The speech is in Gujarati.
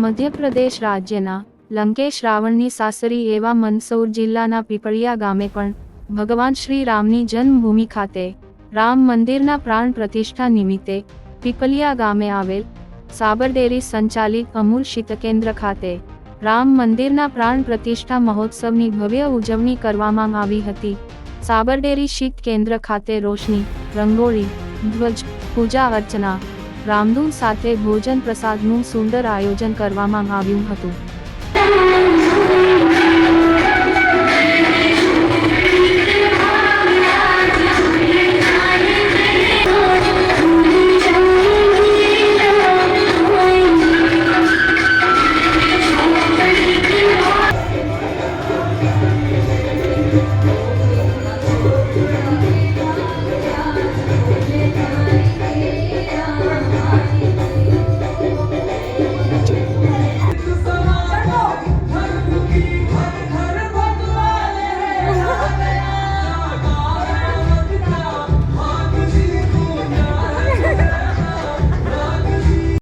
મધ્યપ્રદેશ રાજ્યના લંકેશ રાવણની સાસરી એવા મંદસૌર જિલ્લાના પીપળિયા ગામે પણ ભગવાન શ્રી રામની જન્મભૂમિ ખાતે રામ મંદિરના પ્રાણ પ્રતિષ્ઠા નિમિત્તે પીપલિયા ગામે આવેલ સાબરડેરી સંચાલિત અમૂલ શીતકેન્દ્ર ખાતે રામ મંદિરના પ્રાણ પ્રતિષ્ઠા મહોત્સવની ભવ્ય ઉજવણી કરવામાં આવી હતી। સાબરડેરી શીત કેન્દ્ર ખાતે રોશની, રંગોળી, ધ્વજ, પૂજા અર્ચના, રામધૂન સાથે ભોજન પ્રસાદનું સુંદર આયોજન કરવામાં આવ્યું હતું।